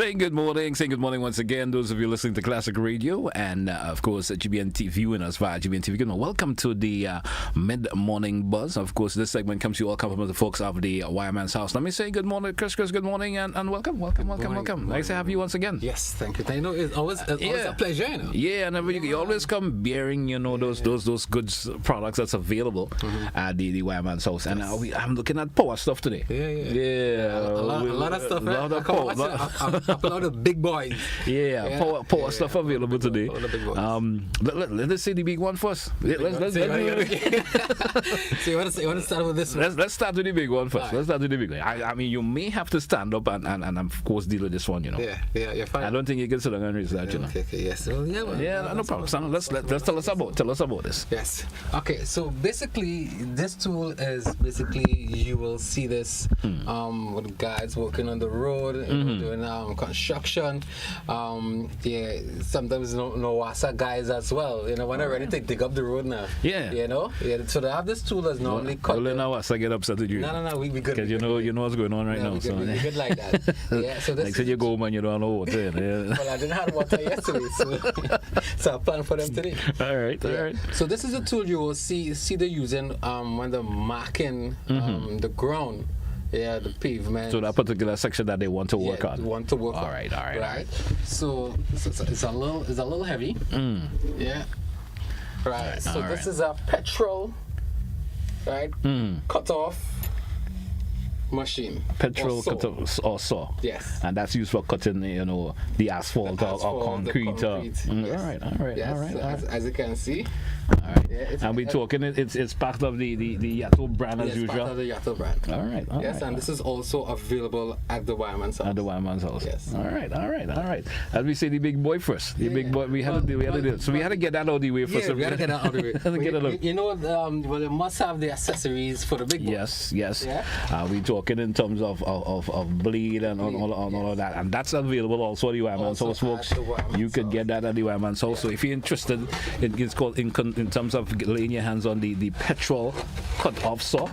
Saying good morning once again, those of you listening to Classic Radio and, of course, GBN TV, viewing us via GBN TV. Welcome to the mid-morning buzz. Of course, this segment comes to you all come from the folks of the Wireman's house. Let me say good morning, Chris, good morning, and welcome. Nice to have you once again. Yes, thank you. You know, it's always a pleasure, you know. Yeah, and you always come bearing, those good products that's available at the Wireman's house. And I'm looking at power stuff today. Yeah. A lot of stuff. A lot of big boys. Power stuff available today. Let's see the big one first. Let's so you want to start with this one? Let's start with the big one first. Let's start with the big one. I mean, you may have to stand up and of course deal with this one, Yeah, you're fine. I don't think you can sit down and research, Okay, yes. Well, no problem. Let's tell us about this. Yes. Okay, so basically, this tool is you will see this with guys working on the road, doing construction. Sometimes no wasa guys as well. When they're ready to dig up the road now. So they have this tool that's normally cut. Well, now wasa get upset with you. No, we good. Because you know what's going on right now. We good like that. So this. Like said, you go home and you don't know water. Well, I didn't have water yesterday, so I plan for them today. All right. So this is a tool you will see they're using when they're marking the ground. Yeah, the pavement. So that particular section that they want to work on. All right. So it's a little heavy. Yeah. Right. So this is a petrol, right? Cut off machine. Petrol cut or saw. Yes. And that's used for cutting, the asphalt or concrete. Yes. All right. As you can see. All right. And we're talking it's part of the Yato brand as usual. Part of the Yato brand. All right. And this is also available at the Wireman's house. At the Wireman's house. Yes. All right. As we say, the big boy first. The big boy. We had to do it. So we had to get that out of the way first. Yeah, we had to get that out of the way. They must have the accessories for the big boy. Yes. Yeah. We talking in terms of blade and all of that, and that's available also at the Wireman's house, folks. You could get that at the Wireman's house. So if you're interested, it's called in terms of laying your hands on the petrol cut-off saw.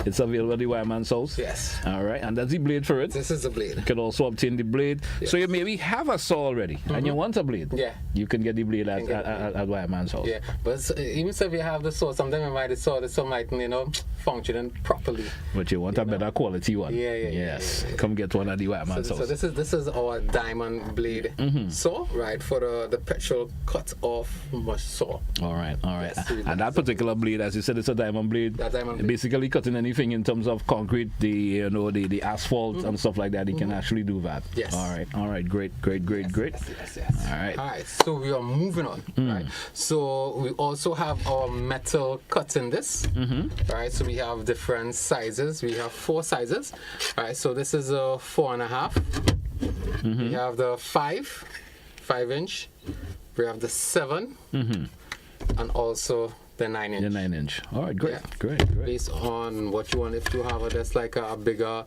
It's available at the Wireman's house. Yes. All right, and that's the blade for it. This is the blade. You can also obtain the blade. Yes. So you maybe have a saw already, and you want a blade. Yeah. You can get the blade at Wireman's house. Yeah, but even if you have the saw, sometimes you might the saw might functioning properly. But you want a better quality one. Yes. Come get one at the Wireman's house. So this is our diamond blade saw, right, for the petrol cut-off saw. All right. Yes, And that particular blade, as you said, it's a diamond blade. Basically cutting anything in terms of concrete, the asphalt and stuff like that. You can actually do that. Yes. All right. Great. Yes. All right. So we are moving on. Right. So we also have our metal cut in this. Right. So we have different sizes. We have 4 sizes. All right. So this is a 4.5. We have the 5-inch. We have the 7. And also the 9-inch. The 9-inch. All right, great. Based on what you want, if you have just like a bigger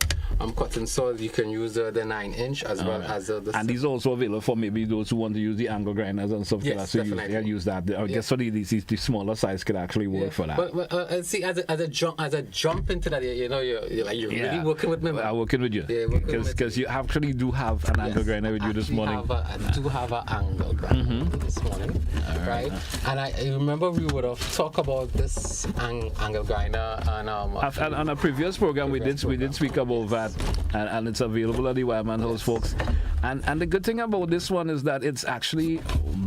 cutting saw, you can use the 9-inch as well as the. And these are also available for maybe those who want to use the angle grinders and stuff. Yes, so definitely. use that. I guess for the smaller size could actually work for that. But see, as a jump into that, you're really working with me. I'm working with you. Yeah, because you actually do have an angle grinder with you this morning. I do have an angle grinder this morning, right? And I remember we would have talked about this angle grinder and on a previous program we did speak about that, and it's available at the Wireman house, folks. And the good thing about this one is that it's actually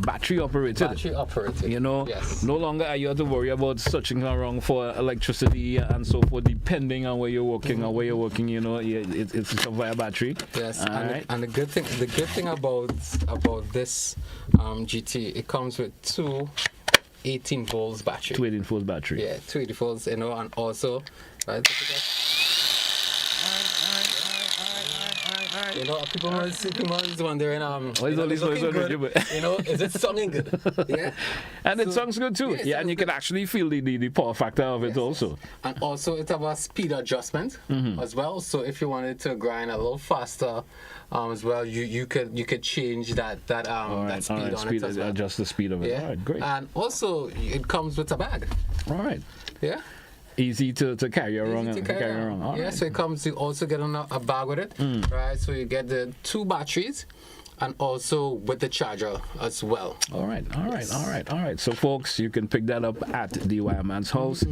battery operated. Yes. No longer are you have to worry about searching around for electricity and so forth, depending on where you're working or where you're working. It's via battery. Yes. Right. And the good thing about this GT, it comes with 2 18 volts battery. 2 18 volts battery. Yeah, 2 80 volts, and also, right, people might wondering, is it sounding good? Yeah. And it sounds good too. Yeah, and you can actually feel the power factor of it also. And also it have a speed adjustment as well. So if you wanted to grind a little faster as well, you could change that speed on it as well. Adjust the speed of it. Yeah. All right, great. And also it comes with a bag. All right. Yeah. Easy to carry around. Easy to carry around. All Yeah, right. so it comes, you also get a bag with it, right? So you get the 2 batteries, and also with the charger as well. All right. So, folks, you can pick that up at the Wireman's house.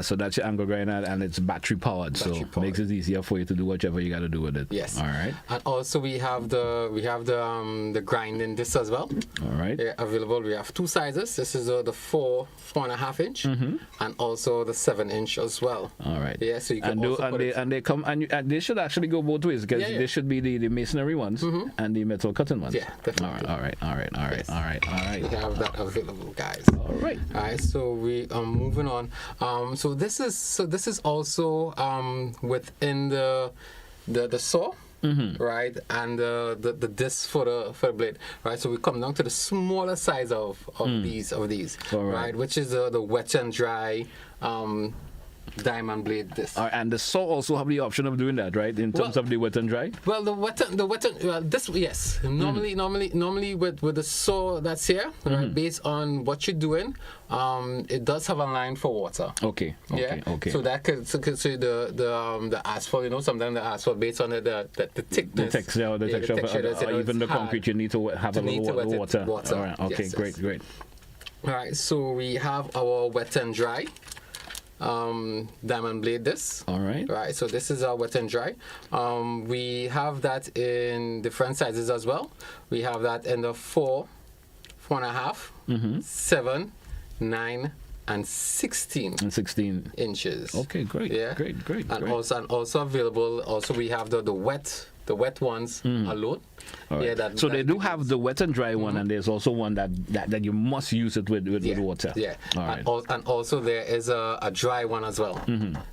So that's your angle grinder, and it's battery powered. So makes it easier for you to do whatever you got to do with it. Yes. All right. And also we have the grinding disc as well. All right. Yeah, available. We have 2 sizes. This is the 4.5 inch, and also the 7 inch as well. All right. Yeah, so you can and they come and they should actually go both ways, because they should be the masonry ones and the metal cutting ones. Yeah, definitely. All right. We have that available, guys. All right. All right, so we are moving on. So this is also within the saw. Right, and the disc for the blade, right? So we come down to the smaller size of these, right? Which is the wet and dry diamond blade disc. And the saw also have the option of doing that, right? In terms of the wet and dry. Well, this, yes. Normally with the saw that's here, right, based on what you're doing, it does have a line for water. Okay. So that could the asphalt, sometimes the asphalt based on the thickness, the texture or even the concrete, you need to have a little water. All right. Okay. Yes, Great. All right. So we have our wet and dry diamond blade disc. All right. Right, so this is our wet and dry. We have that in different sizes as well. We have that in the 4.5, 7, 9, and 16. And 16 inches. Okay, great. Yeah. Great. And also available. Also, we have the wet ones alone. All right. Yeah, so they do have the wet and dry one, and there's also one that you must use it with water. Yeah. All right. And also there is a dry one as well.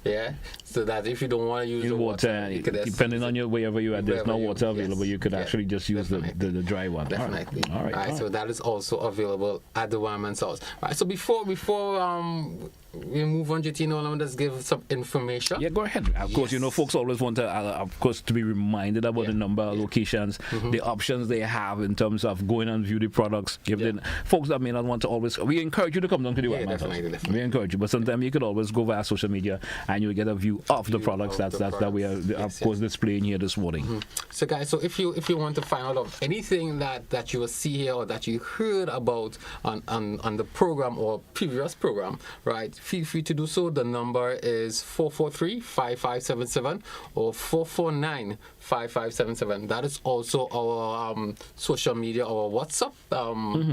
Yeah. So that if you don't want to use the water, you could depending on wherever you are, there's no water available. You could actually just use the dry one. Definitely. All right. So that is also available at the Wireman's house. All right. So before we move on, JT, let me just give some information. Yeah, go ahead. Of course, folks always want to, of course, to be reminded about the number of locations, the options they have in terms of going and view the products. Folks that may not want to always, we encourage you to come down to the Wireman's house. Definitely. We encourage you, but sometimes you could always go via social media and you'll get a view of the products that we are, of course, displaying here this morning. So, guys, so if you want to find out of anything that you will see here or that you heard about on the program or previous program, right? Feel free to do so. The number is 443-5577 or 449-5577. That is also our social media, our WhatsApp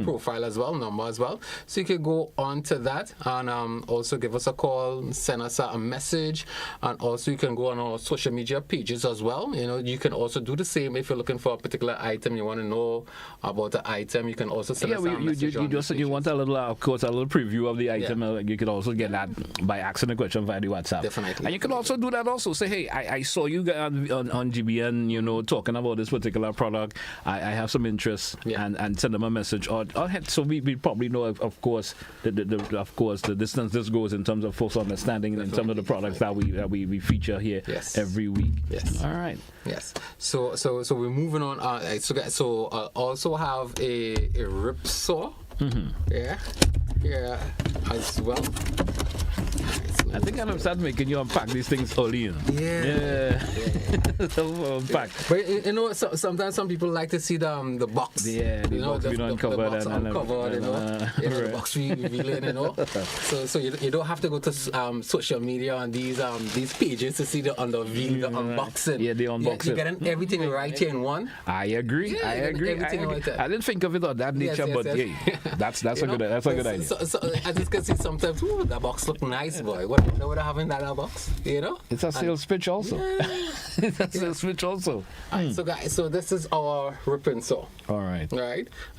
profile as well, number as well. So you can go on to that and also give us a call, send us a message, and also you can go on our social media pages as well. You can also do the same if you're looking for a particular item, you want to know about the item. You can also send us a message. You want a little, of course, a little preview of the item. You could also get that by asking a question via the WhatsApp. Definitely. And you can also do that also. Say, hey, I saw you guys on GBN, talking about this particular product. I have some interest, and send them a message. Or so we probably know, of course, the distance this goes in terms of folks understanding in terms of the products that we feature here every week. Yes. All right. Yes. So we're moving on. So also have a rip saw. Yeah, as well. I think I'm start making you unpack these things early. Yeah. Unpack. But sometimes some people like to see the box. Yeah, the box being uncovered. The box uncovered, the box revealing, So you don't have to go to social media on these pages to see the unveil, the unboxing. Yeah, the unboxing. You're getting everything right here in one. I agree. I didn't think of it on that nature, but that's a good idea. So as you can see, sometimes the box look nice, boy. What would I have in that box? It's a sales pitch also. It's a sales pitch also. So guys, so this is our ripping saw. All right.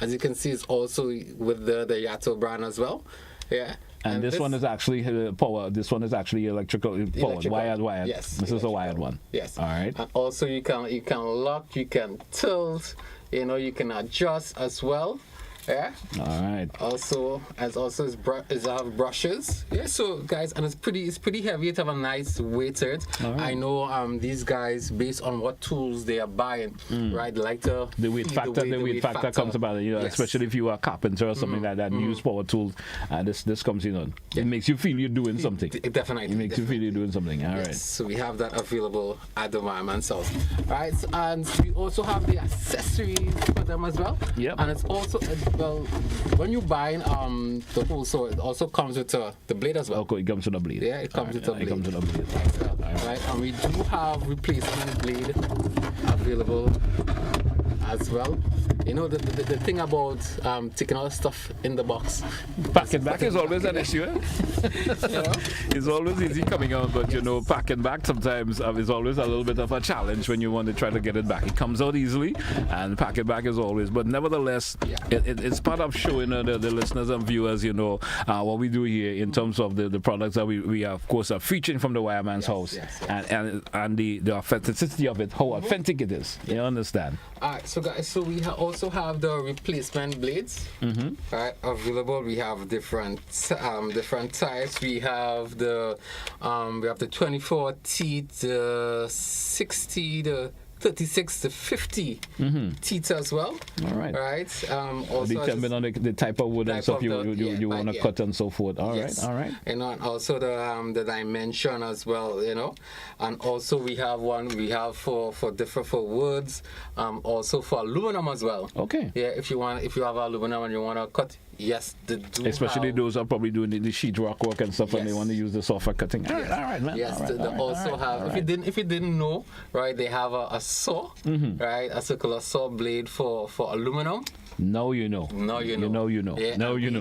As you can see, it's also with the Yato brand as well. Yeah. And this one is actually power. This one is actually electrical powered, wired. Yes. This is a wired one. Yes. All right. And also you can lock, you can tilt, you can adjust as well. Yeah. All right. Also, as also is I have brushes. Yeah. So guys, and it's pretty heavy. It have a nice weight to it. All right. I know these guys, based on what tools they are buying, right? They like to The weight feed factor, the weight factor comes about it, you know, Yes. especially if you are a carpenter or something like that, and use power tools. This comes in on. It makes you feel you're doing something. Definitely. It makes you feel you're doing something. All right. Yes, so we have that available at the Wireman's house. Right, and we also have the accessories for them as well. Yep. And it's also, well, when you buy the whole saw, it also comes with the blade as well. Okay, it comes with a blade. Yeah, it comes with a blade. It comes with a blade. Right, and we do have replacement blade available as well. You know, the thing about taking all the stuff in the box. Packing back is always an issue. Eh? You know? It's always easy coming out, but you know, packing back sometimes is always a little bit of a challenge when you want to try to get it back. It comes out easily, and packing back is always, but nevertheless, it's part of showing the listeners and viewers, you know, what we do here in terms of the products that we are, of course, are featuring from the Wireman's house, and the authenticity of it, how authentic it is. You understand? Alright, so guys, so we also have the replacement blades, right, available. We have different types. We have the 24 teeth, the 60, the 36 to 50 teeth as well. All right. Right. Also depending on the type of wood and stuff you want to cut and so forth. All right. You know, and also the dimension as well. You know, and also we have for different for woods. Also for aluminum as well. Okay. Yeah. If you have aluminum and you want to cut. Yes, they do. Especially those are probably doing the sheetrock work and stuff, and they want to use the software cutting. All right, man. Yes, they also have. If you didn't know, right? They have a saw, right? A circular saw blade for aluminum. Now you know. Yeah, now you know.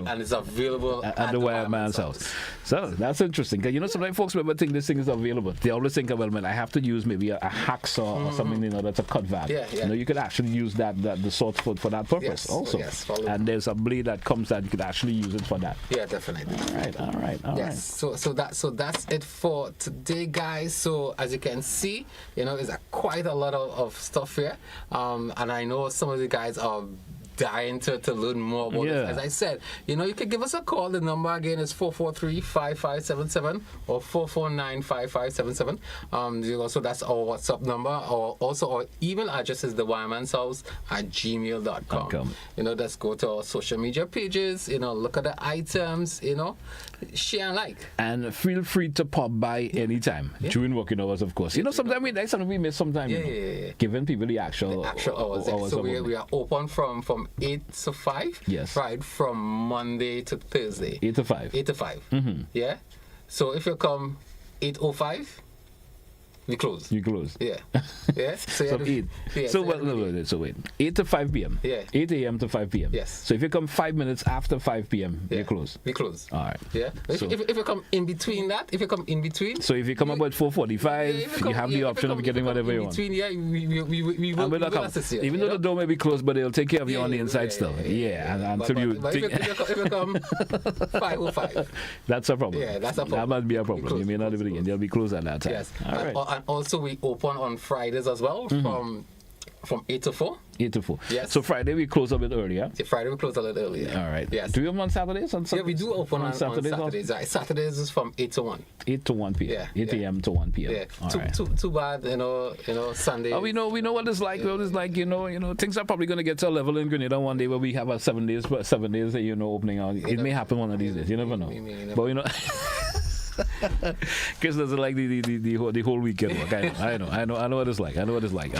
And it's available at the Wireman's house. So that's interesting. You know, sometimes folks remember think this thing is available. They always think, well, man, I have to use maybe a hacksaw or something, you know, that's a cut valve. Yeah. You know, you could actually use the saw for that purpose also. Yes, and there's a blade that comes that you could actually use it for that. Yeah, definitely. All right. Yes. So that's it for today, guys. So as you can see, you know, there's quite a lot of stuff here. And I know some of the guys are dying to learn more about this. As I said, you know, you can give us a call. The number again is 443-5577 or 449-5577. Also, that's our WhatsApp number. Or also our email address is thewiremanshouse@gmail.com. You know, just go to our social media pages, you know, look at the items, you know, share and like. And feel free to pop by anytime during working hours, of course. You know, sometimes we miss sometimes. Giving people the actual hours. So we are open from 8 to 5. Yes. Right, from Monday to Thursday. 8 to 5. 8 to 5. Yeah. So if you come 8:05, we close. You close. Yeah. So, so 8. So wait. 8 to 5 p.m. Yeah. 8 a.m. to 5 p.m. Yes. So if you come 5 minutes after 5 p.m., you close. We close. All right. Yeah. So if you come in between that, So if you come about 4:45, you have the option of getting whatever you want. We will assist you. Even though the door may be closed, but they'll take care of you on the inside still. Until you. But if you come 5:05. That's a problem. Yeah, that's a problem. That must be a problem. You may not be again. They'll be closed at that time. Yes. All right. And also we open on Fridays as well from 8 to 4. 8 to 4. Yes. So Friday we close a bit earlier. Friday we close a little earlier. All right. Yes. Do we open on Saturdays? Yeah, we do open on Saturdays. Right. Saturdays is from 8 to 1. 8 to 1 p.m. 8 a.m. to 1 p.m. Yeah. All right. Too bad, you know, Sunday. We know what it's like. What it's like, you know, things are probably going to get to a level in Grenada one day where we have a 7 days, you know, opening out. It may happen one of these days. You never know. But you know. Chris doesn't like the whole weekend work. I know what it's like. I know what it's like.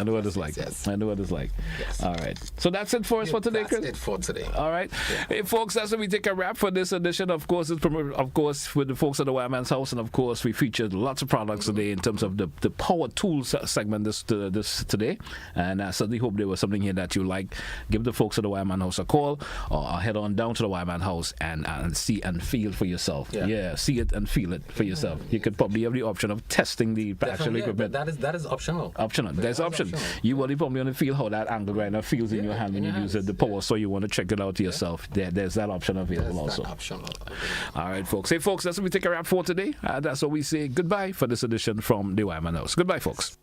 Yes. I know what it's like. Yes. All right. So that's it for us for today, Chris. That's it for today. All right. Yeah. Hey, folks, that's when we take a wrap for this edition. Of course, with the folks at the Wireman's house, and of course, we featured lots of products today in terms of the power tools segment this today. And I certainly hope there was something here that you like. Give the folks at the Wireman house a call, or head on down to the Wireman house and see and feel for yourself. Yeah, see it and feel it for yourself. You could probably have the option of testing the actual equipment. That is optional. There's option. You will probably want to feel how that angle grinder feels in your hand when you use it, the power, so you want to check it out yourself. There's that option available also. All right, folks. Hey, folks, that's what we take a wrap for today. That's what we say goodbye for this edition from the Wireman House. Goodbye, folks.